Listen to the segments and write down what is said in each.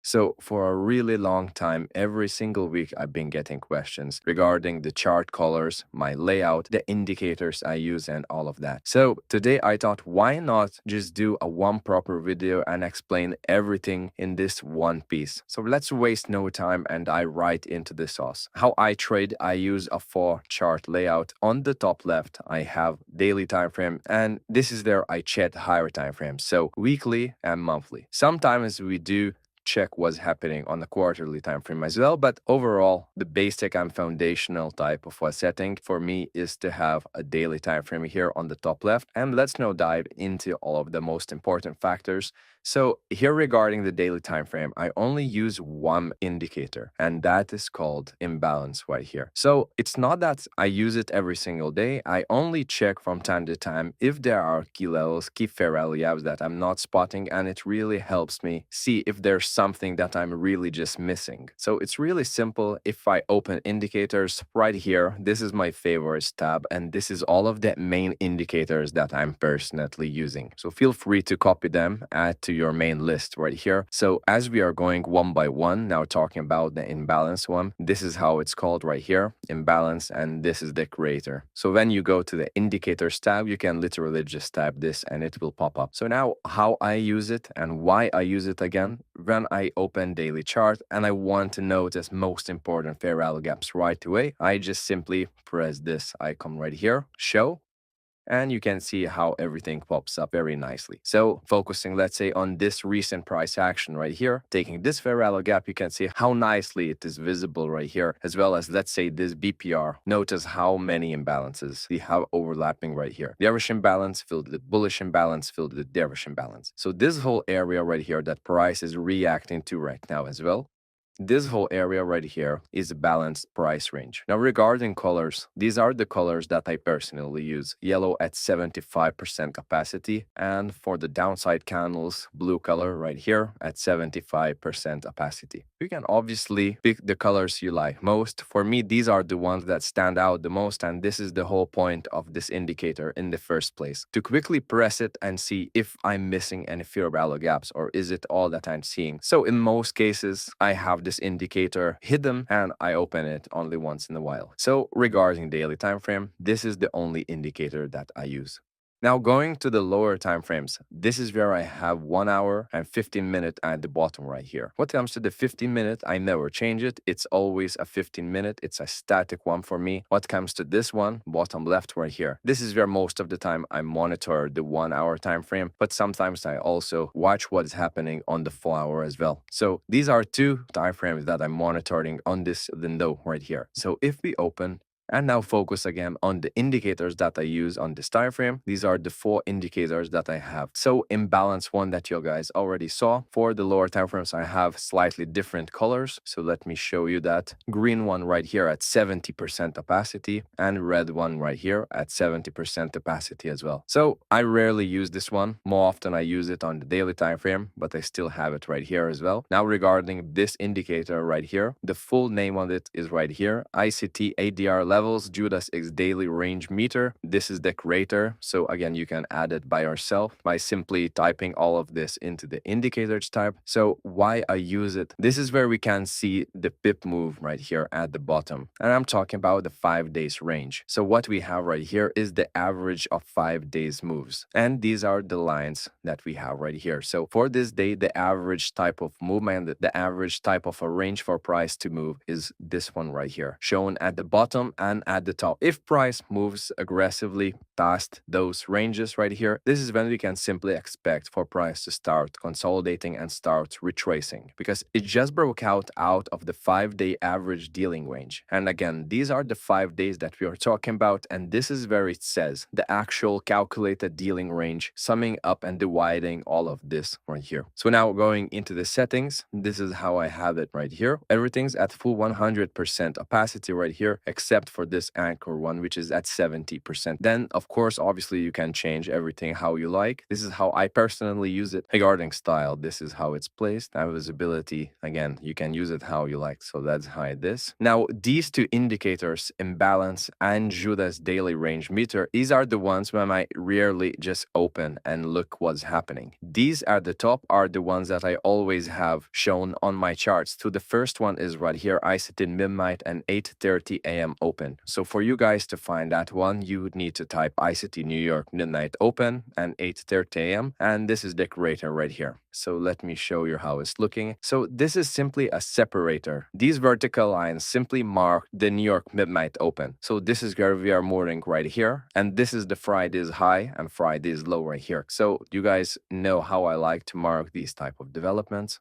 So for a really long time, every single week, I've been getting questions regarding the chart colors, my layout, the indicators I use, and all of that. So today I thought, why not just do a one proper video and explain everything in this one piece? So let's waste no time and I right into the sauce. How I trade, I use a 4-chart layout. On the top left, I have daily time frame, and this is where I chat higher time frames, so weekly and monthly. Sometimes we do check what's happening on the quarterly time frame as well, but overall the basic and foundational type of a setting for me is to have a daily time frame here on the top left. And let's now dive into all of the most important factors. So here regarding the daily time frame, I only use one indicator, and that is called imbalance right here. So it's not that I use it every single day. I only check from time to time if there are key levels, key fair value gaps that I'm not spotting, and it really helps me see if there's something that I'm really just missing. So it's really simple. If I open indicators right here, this is my favorites tab, and this is all of the main indicators that I'm personally using. So feel free to copy them, add to your main list right here. So as we are going one by one, now talking about the imbalance one, this is how it's called right here, imbalance, and this is the creator. So when you go to the indicators tab, you can literally just type this and it will pop up. So now how I use it and why I use it again, when I open daily chart and I want to notice most important fair value gaps right away, I just simply press this icon right here, show, and you can see how everything pops up very nicely. So focusing, let's say, on this recent price action right here, taking this fair value gap, you can see how nicely it is visible right here, as well as, let's say, this BPR. Notice how many imbalances we have overlapping right here. Bearish imbalance filled with bullish imbalance filled with bearish imbalance. So this whole area right here that price is reacting to right now as well, this whole area right here is a balanced price range. Now regarding colors, these are the colors that I personally use. Yellow at 75% capacity, and for the downside candles, blue color right here at 75% opacity. You can obviously pick the colors you like most. For me, these are the ones that stand out the most, and this is the whole point of this indicator in the first place. To quickly press it and see if I'm missing any fair value gaps or is it all that I'm seeing. So in most cases, I have this indicator hidden and I open it only once in a while. So regarding daily time frame, this is the only indicator that I use. Now going to the lower time frames, this is where I have 1 hour and 15 minutes at the bottom right here. What comes to the 15 minute, I never change it. It's always a 15 minute. It's a static one for me. What comes to this one, bottom left right here, this is where most of the time I monitor the 1 hour time frame, but sometimes I also watch what is happening on the 4 hour as well. So these are two time frames that I'm monitoring on this window right here. So if we open and now focus again on the indicators that I use on this time frame. These are the 4 indicators that I have. So imbalance one that you guys already saw. For the lower time frames, I have slightly different colors. So let me show you that. Green one right here at 70% opacity, and red one right here at 70% opacity as well. So I rarely use this one. More often I use it on the daily time frame, but I still have it right here as well. Now regarding this indicator right here, the full name of it is right here, ICT ADR levels, Judas X daily range meter. This is the creator. So again, you can add it by yourself by simply typing all of this into the indicators tab. So why I use it, this is where we can see the pip move right here at the bottom. And I'm talking about the 5 days range. So what we have right here is the average of 5 days moves. And these are the lines that we have right here. So for this day, the average type of movement, the average type of a range for price to move is this one right here, shown at the bottom and at the top. If price moves aggressively past those ranges right here, this is when we can simply expect for price to start consolidating and start retracing, because it just broke out of the 5-day average dealing range. And again, these are the 5 days that we are talking about, and this is where it says the actual calculated dealing range, summing up and dividing all of this right here. So now going into the settings, this is how I have it right here. Everything's at full 100% opacity right here, except for this anchor one, which is at 70%. Then, of course, obviously you can change everything how you like. This is how I personally use it. Regarding style, this is how it's placed. Now visibility, again, you can use it how you like. So let's hide this. Now, these two indicators, imbalance and Judas daily range meter, these are the ones when I rarely just open and look what's happening. These at the top are the ones that I always have shown on my charts. So the first one is right here. I set in midnight and 8:30 a.m. open. So for you guys to find that one, you would need to type ICT New York midnight open and 8:30 a.m. And this is the creator right here. So let me show you how it's looking. So this is simply a separator. These vertical lines simply mark the New York midnight open. So this is where we are mooring right here. And this is the Friday's high and Friday's low right here. So you guys know how I like to mark these type of developments.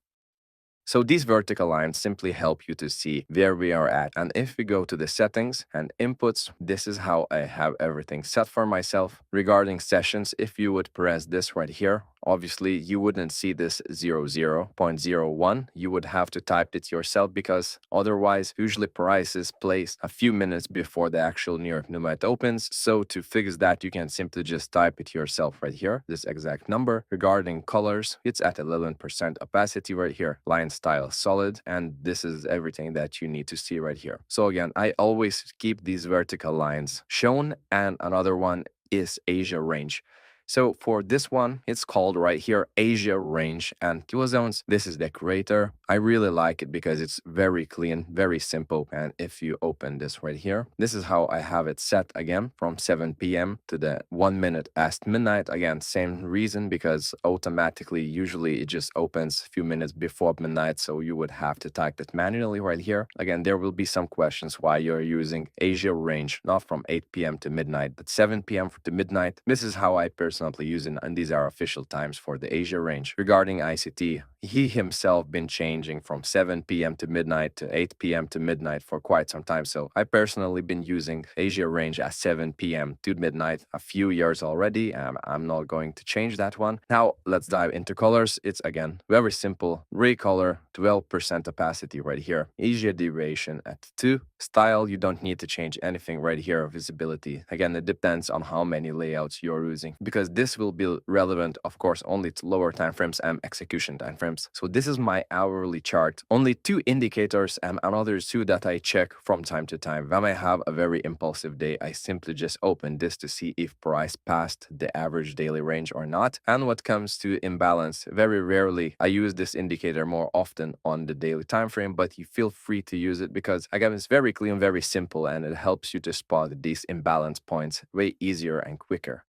So these vertical lines simply help you to see where we are at. And if we go to the settings and inputs, this is how I have everything set for myself. Regarding sessions, if you would press this right here, obviously you wouldn't see this 00.01. You would have to type it yourself because otherwise usually price is placed a few minutes before the actual New York midnight opens. So to fix that, you can simply just type it yourself right here, this exact number. Regarding colors, it's at 11% opacity right here. Line style solid, and this is everything that you need to see right here. So again, I always keep these vertical lines shown, and another one is Asia range. So for this one, it's called right here Asia range and kilozones. This is the creator. I really like it because it's very clean, very simple. And if you open this right here, this is how I have it set again from 7 p.m. to the 1 minute past midnight. Again, same reason, because automatically, usually it just opens a few minutes before midnight. So you would have to type it manually right here. Again, there will be some questions why you're using Asia range, not from 8 p.m. to midnight, but 7 p.m. to midnight. This is how I personally using, and these are official times for the Asia range. Regarding ICT, he himself been changing from 7 p.m. to midnight to 8 p.m. to midnight for quite some time. So I personally been using Asia range at 7 p.m. to midnight a few years already. I'm not going to change that one. Now let's dive into colors. It's again very simple. Recolor, 12% opacity right here. Asia duration at 2. Style, you don't need to change anything right here. Visibility, again, it depends on how many layouts you're using, because this will be relevant, of course, only to lower timeframes and execution timeframes. So this is my hourly chart. Only 2 indicators and another 2 that I check from time to time. When I have a very impulsive day, I simply just open this to see if price passed the average daily range or not. And what comes to imbalance, very rarely I use this indicator, more often on the daily time frame, but you feel free to use it because again, it's very clean, very simple, and it helps you to spot these imbalance points way easier and quicker.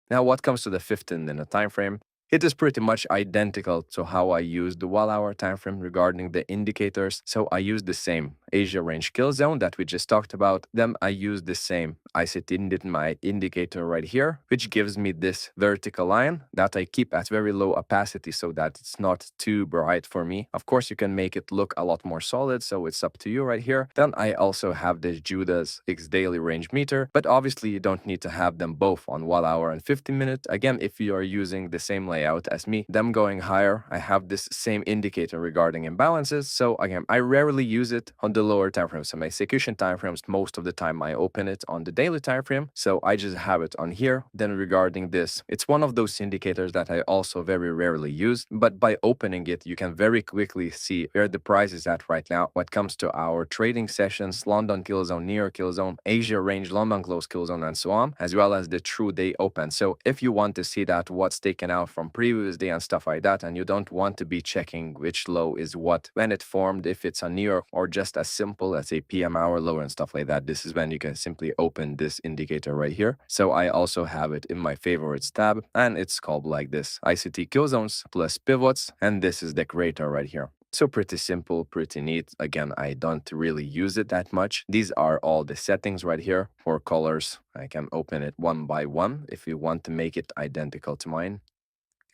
Now, what comes to the 15-minute time frame, it is pretty much identical to how I use the 1-hour time frame regarding the indicators. So I use the same Asia range kill zone that we just talked about. Then I use the same ICT in my indicator right here, which gives me this vertical line that I keep at very low opacity so that it's not too bright for me. Of course, you can make it look a lot more solid, so it's up to you right here. Then I also have this Judas X daily range meter, but obviously you don't need to have them both on 1 hour and 15 minutes. Again, if you are using the same layout as me, them going higher, I have this same indicator regarding imbalances. So again, I rarely use it on the lower time frames. So my execution time frames, most of the time I open it on the daily time frame. So I just have it on here. Then regarding this, it's one of those indicators that I also very rarely use, but by opening it, you can very quickly see where the price is at right now. When it comes to our trading sessions, London kill zone, New York kill zone, Asia range, London close kill zone, and so on, as well as the true day open. So if you want to see that what's taken out from previous day and stuff like that, and you don't want to be checking which low is what, when it formed, if it's a New York or just as simple as a PM hour low and stuff like that, this is when you can simply open this indicator right here. So I also have it in my favorites tab, and it's called like this, ICT kill zones plus pivots, and this is the creator right here. So pretty simple, pretty neat. Again, I don't really use it that much. These are all the settings right here for colors. I can open it one by one if you want to make it identical to mine.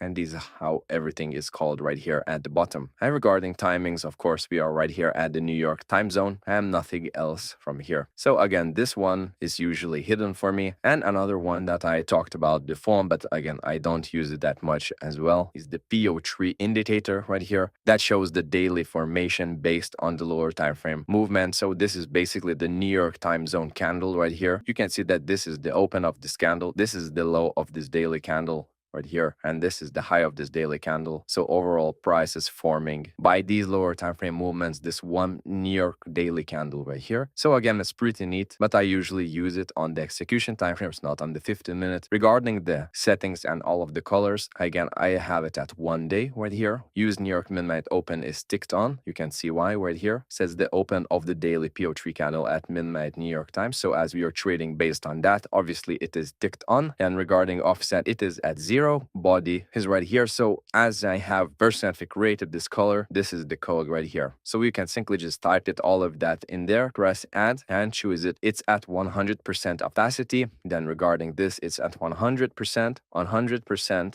and this is how everything is called right here at the bottom. And regarding timings, of course, we are right here at the New York time zone and nothing else from here. So again, this one is usually hidden for me. And another one that I talked about before, but again, I don't use it that much as well, is the PO3 indicator right here that shows the daily formation based on the lower time frame movement. So this is basically the New York time zone candle right here. You can see that this is the open of this candle. This is the low of this daily candle right here, and this is the high of this daily candle. So overall price is forming by these lower time frame movements, this one New York daily candle right here. So again, it's pretty neat, but I usually use it on the execution time frames, not on the 15 minutes. Regarding the settings and all of the colors, again, I have it at 1 day right here. Use New York midnight open is ticked on. You can see why right here. It says the open of the daily PO3 candle at midnight New York time. So as we are trading based on that, obviously it is ticked on. And regarding offset, it is at 0. Body is right here. So as I have personally created this color, this is the code right here. So we can simply just type it, all of that in there, press add and choose it. It's at 100% opacity. Then regarding this, it's at 100%, 100%,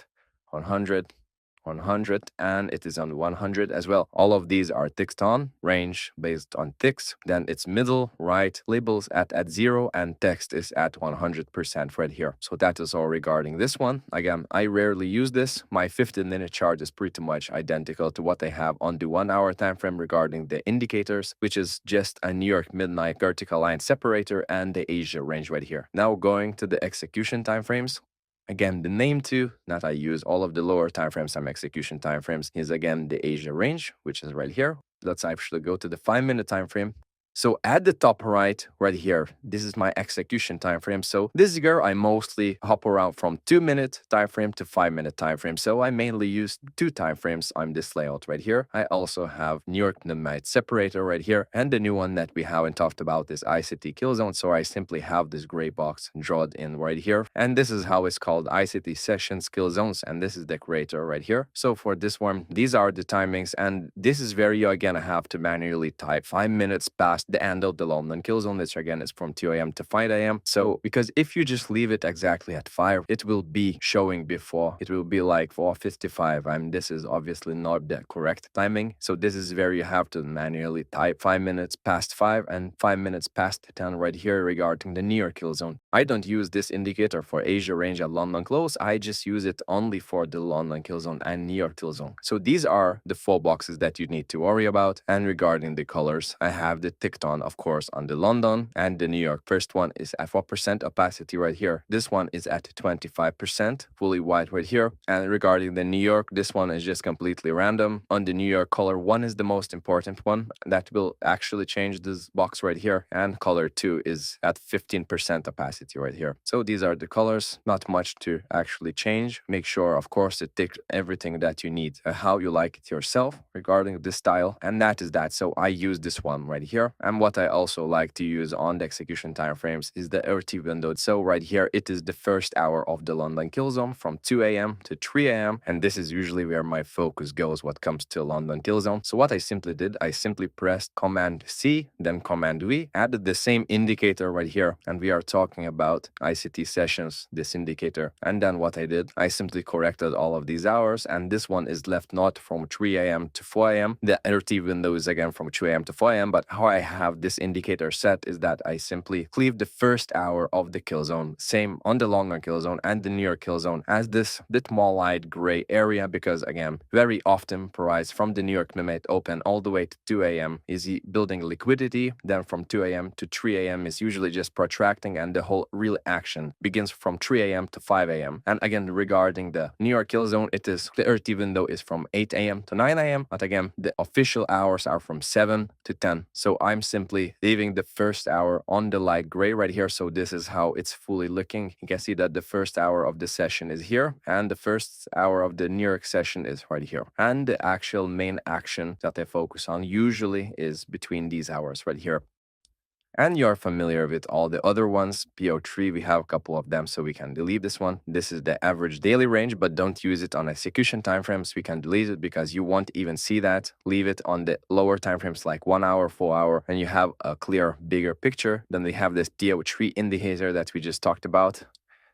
100, 100, and it is on 100 as well. All of these are ticked on, range based on ticks. Then it's middle, right, labels at 0, and text is at 100% right here. So that is all regarding this one. Again, I rarely use this. My 15-minute chart is pretty much identical to what I have on the 1 hour time frame regarding the indicators, which is just a New York midnight vertical line separator and the Asia range right here. Now going to the execution time frames. Again, the name too that I use all of the lower time frames and execution time frames is again the Asia range, which is right here. Let's actually go to the 5-minute time frame. So at the top right here, this is my execution time frame. So this year I mostly hop around from 2-minute time frame to 5-minute time frame. So I mainly use 2 time frames on this layout right here. I also have New York midnight separator right here, and the new one that we haven't talked about is ICT kill zone. So I simply have this gray box drawn in right here, and this is how it's called, ICT sessions kill zones, and this is the creator right here. So for this one, these are the timings, and this is where you again have to manually type 5 minutes past the end of the London kill zone, which again is from 2 a.m. to 5 a.m. So because if you just leave it exactly at 5, it will be showing before. It will be like 4:55. This is obviously not the correct timing. So this is where you have to manually type 5 minutes past 5 and 5 minutes past 10 right here regarding the New York kill zone. I don't use this indicator for Asia range at London close. I just use it only for the London kill zone and New York kill zone. So these are the 4 boxes that you need to worry about. And regarding the colors, I have the ticked on, of course, on the London and the New York. First one is at 4% opacity right here. This one is at 25%, fully white right here. And regarding the New York, this one is just completely random. On the New York, color 1 is the most important one. That will actually change this box right here. And color 2 is at 15% opacity right here. So these are the colors, not much to actually change. Make sure, of course, to tick everything that you need, how you like it yourself regarding this style. And that is that. So I use this one right here. And what I also like to use on the execution time frames is the RT window. So right here, it is the first hour of the London kill zone from 2 a.m. to 3 a.m. And this is usually where my focus goes when it comes to London kill zone. So what I simply did, I simply pressed Command C, then Command V, added the same indicator right here. And we are talking about ICT sessions, this indicator. And then what I did, I simply corrected all of these hours. And this one is left not from 3 a.m. to 4 a.m. The RT window is again from 2 a.m. to 4 a.m. But how I have this indicator set is that I simply cleave the first hour of the kill zone, same on the London kill zone and the New York kill zone, as this bit more light gray area, because again, very often price from the New York midnight open all the way to 2 a.m. is building liquidity. Then from 2 a.m. to 3 a.m. is usually just protracting, and the whole real action begins from 3 a.m. to 5 a.m. And again, regarding the New York kill zone, it is the RT window is from 8 a.m. to 9 a.m. But again, the official hours are from 7 to 10. So I'm simply leaving the first hour on the light gray right here. So this is how it's fully looking. You can see that the first hour of the session is here, and the first hour of the New York session is right here. And the actual main action that I focus on usually is between these hours right here. And you're familiar with all the other ones. PO3, we have a couple of them, so we can delete this one. This is the average daily range, but don't use it on execution timeframes. We can delete it because you won't even see that. Leave it on the lower timeframes like 1 hour, 4 hour, and you have a clear, bigger picture. Then we have this PO3 indicator that we just talked about.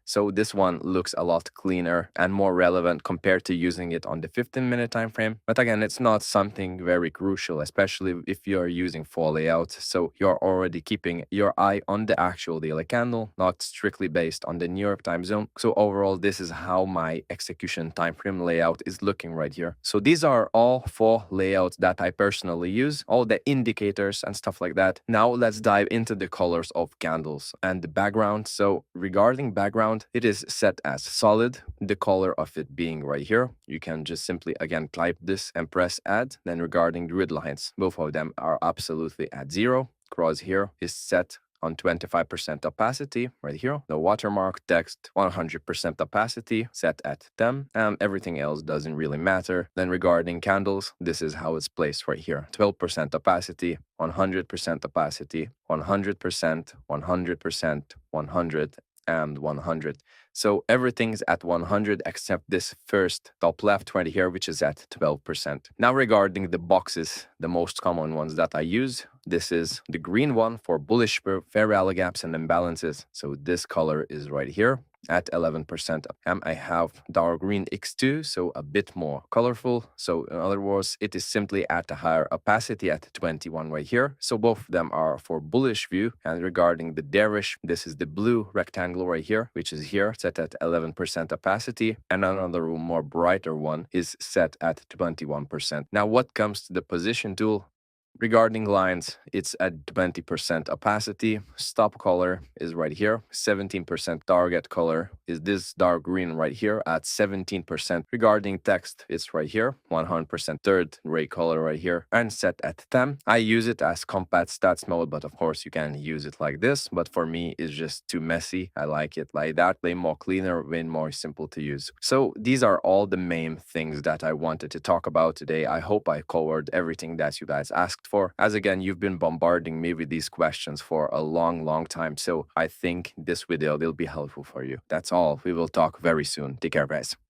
So this one looks a lot cleaner and more relevant compared to using it on the 15-minute time frame. But again, it's not something very crucial, especially if you're using fall layout. So you're already keeping your eye on the actual daily candle, not strictly based on the New York time zone. So overall, this is how my execution time frame layout is looking right here. So these are all 4 layouts that I personally use, all the indicators and stuff like that. Now let's dive into the colors of candles and the background. So regarding background, it is set as solid, the color of it being right here. You can just simply again type this and press add. Then regarding grid lines, both of them are absolutely at 0. Cross here is set on 25% opacity right here. The watermark text 100% opacity set at 10, and everything else doesn't really matter. Then regarding candles, this is how it's placed right here. 12% opacity, 100% opacity, 100%, 100%, 100, and 100. So everything's at 100 except this first top left right here, which is at 12%. Now regarding the boxes, the most common ones that I use, this is the green one for bullish fair value gaps and imbalances. So this color is right here at 11%. I have dark green X2, so a bit more colorful. So in other words, it is simply at a higher opacity at 21 right here. So both of them are for bullish view. And regarding the bearish, this is the blue rectangle right here, which is here set at 11% opacity. And another more brighter one is set at 21%. Now what comes to the position tool? Regarding lines, it's at 20% opacity. Stop color is right here. 17% target color is this dark green right here at 17%. Regarding text, it's right here. 100% third gray color right here and set at 10. I use it as compat stats mode, but of course you can use it like this. But for me, it's just too messy. I like it like that. Way more cleaner, way more simple to use. So these are all the main things that I wanted to talk about today. I hope I covered everything that you guys asked for. As again, you've been bombarding me with these questions for a long time. So I think this video will be helpful for you. That's all. We will talk very soon. Take care, guys.